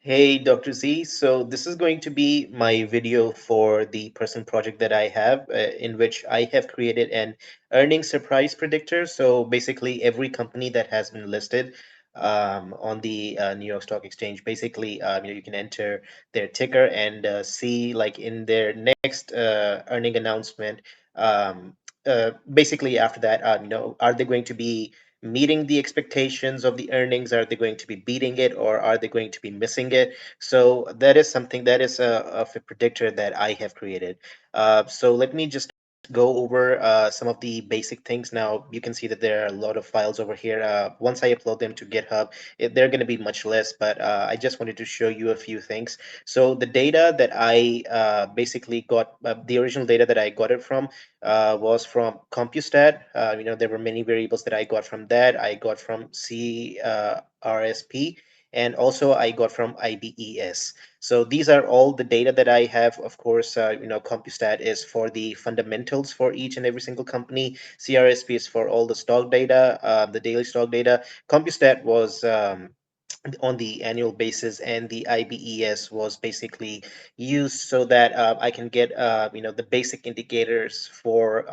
Hey, Dr. Z. So this is going to be my video for the person project that I have, in which I have created an earnings surprise predictor. So basically, every company that has been listed on the New York Stock Exchange, basically, you can enter their ticker and see, like in their next earning announcement. Um, Basically, after that, are they going to be meeting the expectations of the earnings? Are they going to be beating it, or are they going to be missing it? So that is something that is of a predictor that I have created. So let me just go over some of the basic things. Now you can see that there are a lot of files over here. Once I upload them to GitHub, they're going to be much less, but I just wanted to show you a few things. So the data that I basically got, the original data that I got it from was from CompuStat. There were many variables that I got from that. I got from CRSP, and also I got from IBES. So these are all the data that I have. Of course, CompuStat is for the fundamentals for each and every single company. CRSP is for all the stock data, the daily stock data. CompuStat was on the annual basis, and the IBES was basically used so that I can get the basic indicators for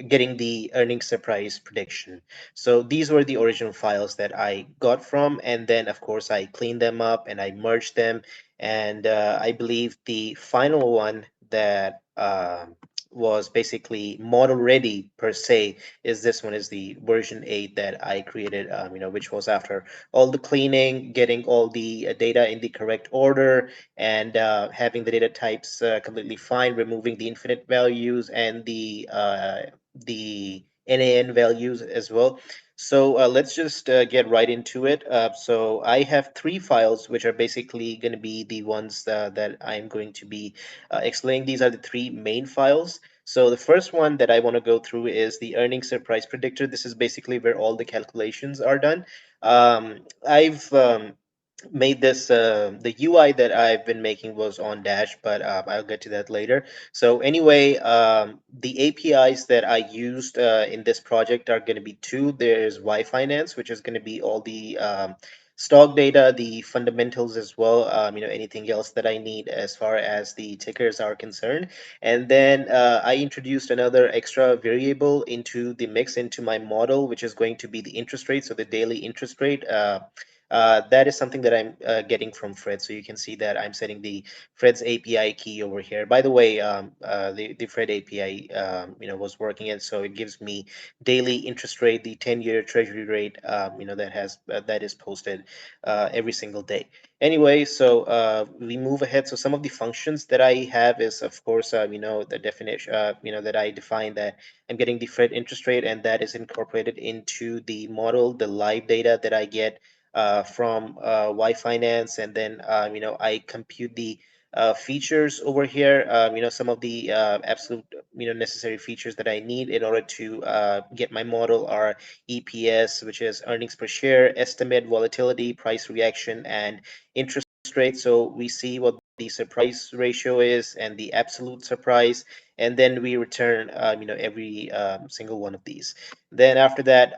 getting the earnings surprise prediction. So these were the original files that I got from, and then of course I cleaned them up and I merged them, and I believe the final one that was basically model ready per se is this one, is the version 8 that I created, which was after all the cleaning, getting all the data in the correct order, and having the data types completely fine, removing the infinite values and the NaN values as well. So let's just get right into it. So I have three files, which are basically going to be the ones that I'm going to be explaining. These are the three main files. So the first one that I want to go through is the earnings surprise predictor. This is basically where all the calculations are done. I've made this the UI that I've been making was on Dash, but I'll get to that later. So anyway, the APIs that I used in this project are going to be two. There's Y Finance, which is going to be all the stock data, the fundamentals as well. Anything else that I need as far as the tickers are concerned. And then I introduced another extra variable into the mix into my model, which is going to be the interest rate. So the daily interest rate. That is something that I'm getting from Fred. So you can see that I'm setting the Fred's API key over here. By the way, the Fred API, was working, and so it gives me daily interest rate, the 10-year Treasury rate, that is posted every single day. Anyway, so we move ahead. So some of the functions that I have is, of course, the definition, that I define that I'm getting the Fed interest rate, and that is incorporated into the model, the live data that I get from Y Finance, and then I compute the features over here. Some of the absolute necessary features that I need in order to get my model are EPS, which is earnings per share, estimate, volatility, price reaction, and interest rate. So we see what the surprise ratio is and the absolute surprise, and then we return every single one of these. Then after that,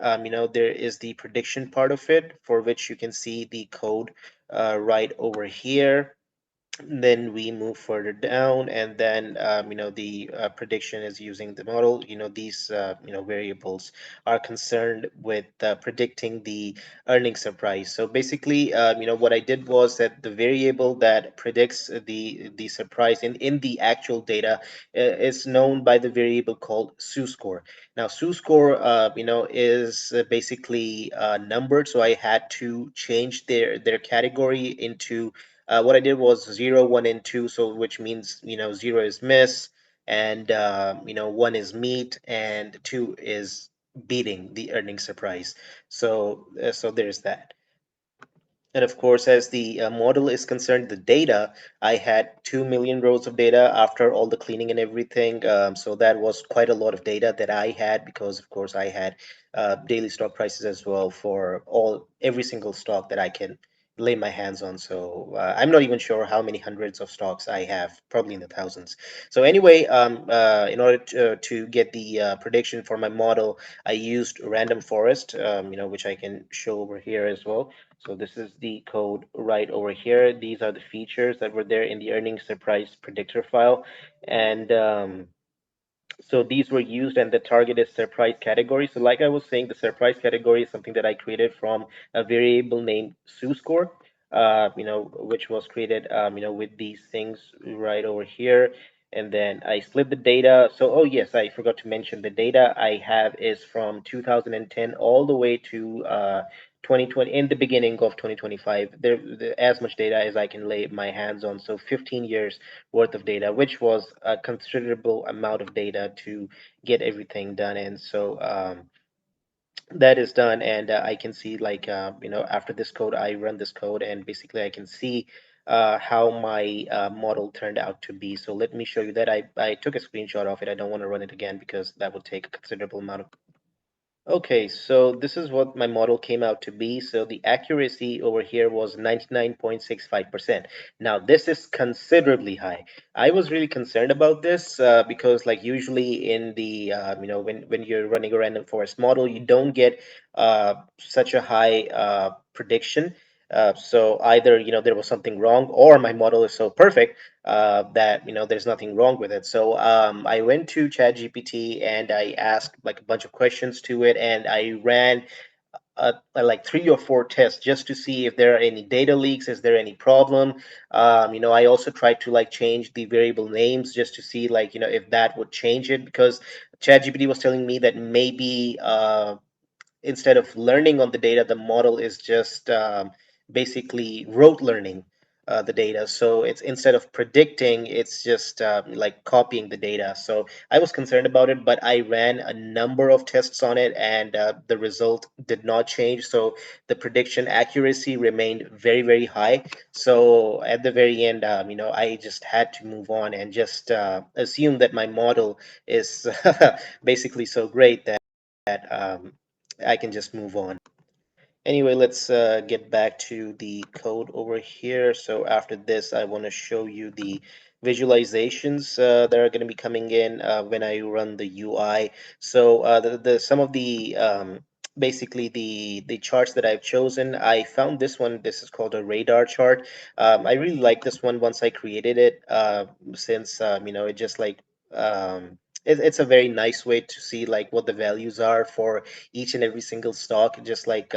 there is the prediction part of it, for which you can see the code right over here. Then we move further down, and then the prediction is using the model. These variables are concerned with predicting the earnings surprise. So basically, what I did was that the variable that predicts the surprise in the actual data is known by the variable called SU-score. Now SU-score is basically numbered, so I had to change their category into what I did was 0, 1, and 2, so which means 0 is miss, and 1 is meet, and 2 is beating the earning surprise. So there's that. And of course, as the model is concerned, the data, I had 2 million rows of data after all the cleaning and everything. So that was quite a lot of data that I had, because of course I had daily stock prices as well for every single stock that I can lay my hands on. So I'm not even sure how many hundreds of stocks I have, probably in the thousands. So anyway, in order to get the prediction for my model, I used random forest, which I can show over here as well. So this is the code right over here. These are the features that were there in the earnings surprise predictor file, and so these were used, and the target is surprise category. So like I was saying, the surprise category is something that I created from a variable named SuScore, which was created, with these things right over here. And then I split the data. So, oh yes, I forgot to mention the data I have is from 2010 all the way to 2020, in the beginning of 2025. As much data as I can lay my hands on. So 15 years worth of data, which was a considerable amount of data to get everything done. And so that is done, and I can see, like, after this code, I run this code, and basically I can see how my model turned out to be. So let me show you that. I took a screenshot of it. I don't want to run it again because that would take a considerable amount of. Okay, so this is what my model came out to be. So the accuracy over here was 99.65%. Now, this is considerably high. I was really concerned about this because, like, usually in the, when you're running a random forest model, you don't get such a high prediction. So either, there was something wrong, or my model is so perfect that there's nothing wrong with it. So I went to ChatGPT and I asked like a bunch of questions to it, and I ran like 3 or 4 tests just to see if there are any data leaks, is there any problem. I also tried to like change the variable names just to see, like, if that would change it, because ChatGPT was telling me that maybe instead of learning on the data, the model is just basically rote learning the data. So it's, instead of predicting, it's just like copying the data. So I was concerned about it, but I ran a number of tests on it, and the result did not change. So the prediction accuracy remained very, very high. So at the very end, I just had to move on and just assume that my model is basically so great that I can just move on. Anyway, let's get back to the code over here. So after this, I want to show you the visualizations that are going to be coming in when I run the UI. So the some of the basically the charts that I've chosen, I found this one. This is called a radar chart. I really like this one once I created it, since it just like it's a very nice way to see like what the values are for each and every single stock, just like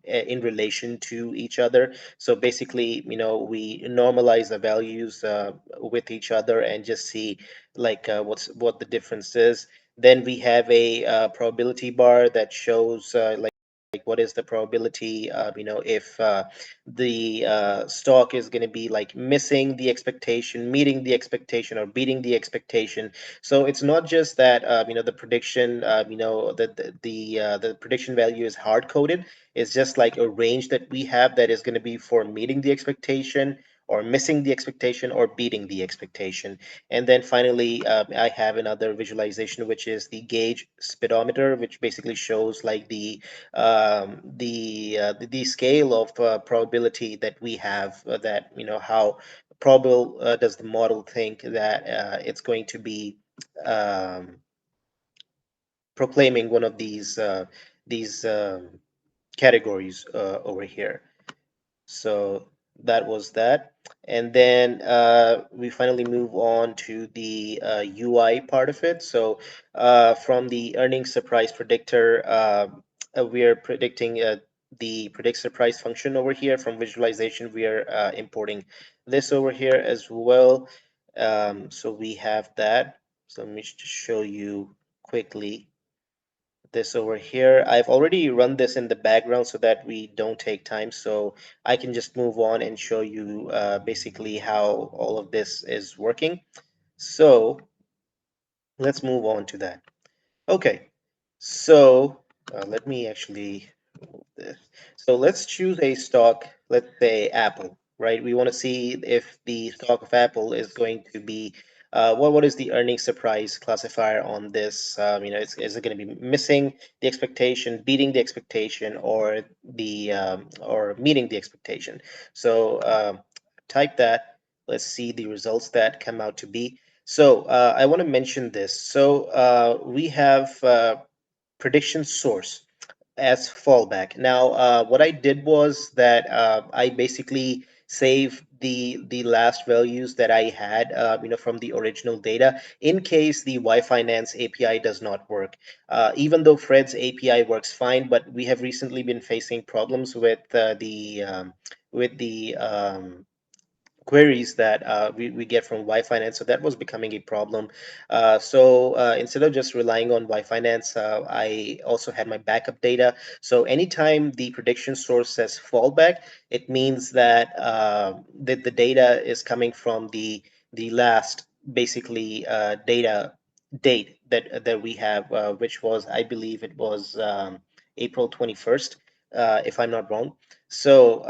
in relation to each other. So basically, we normalize the values with each other and just see like what the difference is. Then we have a probability bar that shows like what is the probability, if the stock is going to be like missing the expectation, meeting the expectation, or beating the expectation. So it's not just that the prediction, the prediction value is hard coded. It's just like a range that we have that is going to be for meeting the expectation, or missing the expectation, or beating the expectation. And then finally, I have another visualization, which is the gauge speedometer, which basically shows like the scale of probability that we have, that how probable does the model think that it's going to be um, proclaiming one of these categories over here. So that was that. And then we finally move on to the UI part of it. So from the earnings surprise predictor, we are predicting the predict surprise function over here. From visualization, we are importing this over here as well. So we have that. So let me just show you quickly this over here. I've already run this in the background so that we don't take time. So I can just move on and show you basically how all of this is working. So let's move on to that. Okay, so let me actually move this. So let's choose a stock, let's say Apple, right? We want to see if the stock of Apple is going to be what is the earnings surprise classifier on this? Is it going to be missing the expectation, beating the expectation, or the or meeting the expectation? So type that. Let's see the results that come out to be. So I want to mention this. So we have prediction source as fallback. Now, what I did was that I basically saved the last values that I had, from the original data in case the Wi-Finance API does not work. Even though Fred's API works fine, but we have recently been facing problems with the queries that we get from Wi-Finance. So that was becoming a problem. So instead of just relying on Wi-Finance, I also had my backup data. So anytime the prediction source says fallback, it means that the data is coming from the last basically data date that we have, which was, I believe it was April 21st, if I'm not wrong. So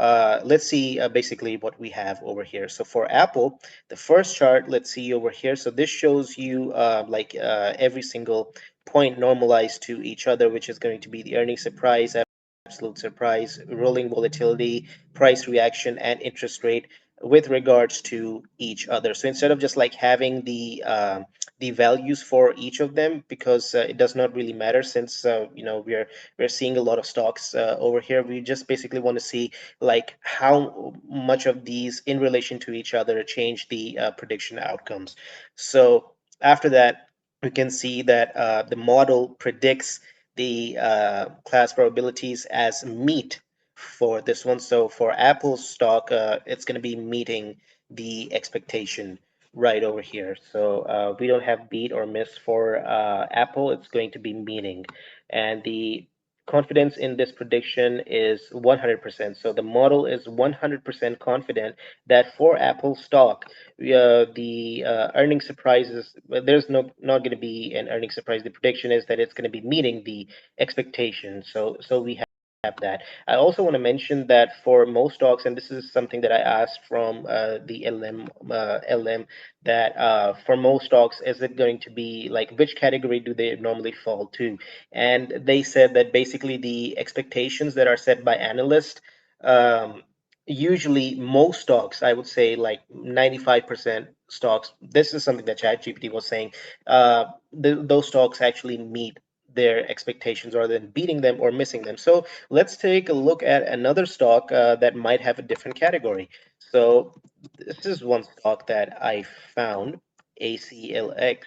let's see basically what we have over here. So for Apple, the first chart, let's see over here. So this shows you every single point normalized to each other, which is going to be the earnings surprise, absolute surprise, rolling volatility, price reaction, and interest rate with regards to each other. So instead of just like having the values for each of them, because it does not really matter since we're seeing a lot of stocks over here. We just basically want to see like how much of these in relation to each other change the prediction outcomes. So after that, we can see that the model predicts the class probabilities as meet for this one. So for Apple's stock, it's going to be meeting the expectation right over here. So we don't have beat or miss for Apple. It's going to be meeting. And the confidence in this prediction is 100%. So the model is 100% confident that for Apple stock, the earning surprises, well, there's not going to be an earning surprise. The prediction is that it's going to be meeting the expectation. So we have that. I also want to mention that for most stocks, and this is something that I asked from the LM, that for most stocks, is it going to be like which category do they normally fall to? And they said that basically the expectations that are set by analysts, usually most stocks, I would say like 95% stocks, this is something that ChatGPT was saying, those stocks actually meet their expectations rather than beating them or missing them. So let's take a look at another stock that might have a different category. So this is one stock that I found, ACLX,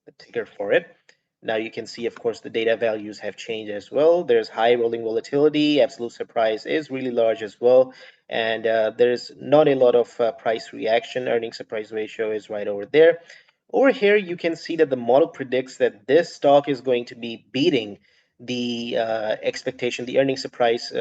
the ticker for it. Now you can see, of course, the data values have changed as well. There's high rolling volatility, absolute surprise is really large as well, and there's not a lot of price reaction. Earning surprise ratio is right over there. Over here, you can see that the model predicts that this stock is going to be beating the expectation, the earning surprise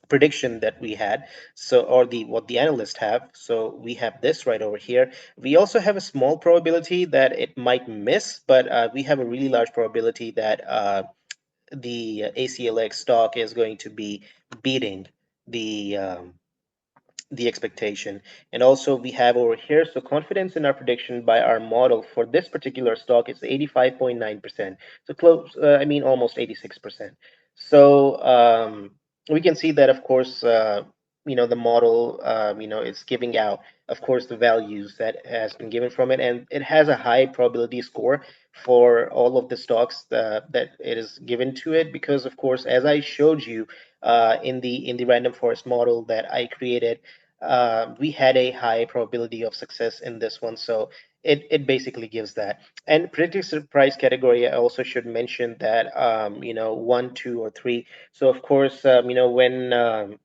prediction that we had. So, or the what the analysts have. So we have this right over here. We also have a small probability that it might miss, but we have a really large probability that the ACLX stock is going to be beating the the expectation. And also we have over here, so confidence in our prediction by our model for this particular stock is 85.9%. So close, I mean almost 86%. So we can see that, of course, the model, is giving out, of course, the values that has been given from it, and it has a high probability score for all of the stocks that it is given to it, because, of course, as I showed you in the random forest model that I created, we had a high probability of success in this one. So it basically gives that. And predicted surprise category, I also should mention that, one, two, or three. So of course, when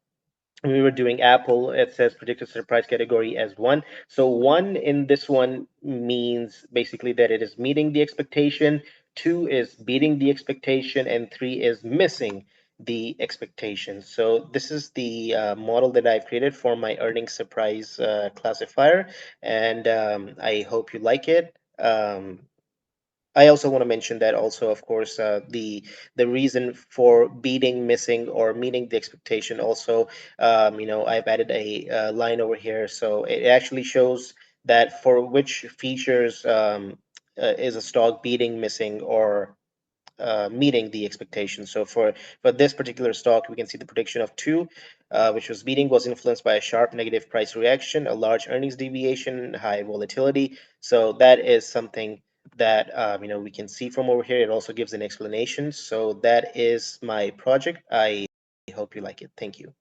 we were doing Apple, it says predicted surprise category as one. So one in this one means basically that it is meeting the expectation, two is beating the expectation, and three is missing the expectation. So this is the model that I've created for my earnings surprise classifier, and I hope you like it. I also want to mention that also, of course, the reason for beating, missing, or meeting the expectation. Also, I've added a line over here, so it actually shows that for which features is a stock beating, missing, or meeting the expectation. So for this particular stock, we can see the prediction of two, which was beating, was influenced by a sharp negative price reaction, a large earnings deviation, high volatility. So that is something that we can see from over here. It also gives an explanation. So that is my project. I hope you like it. Thank you.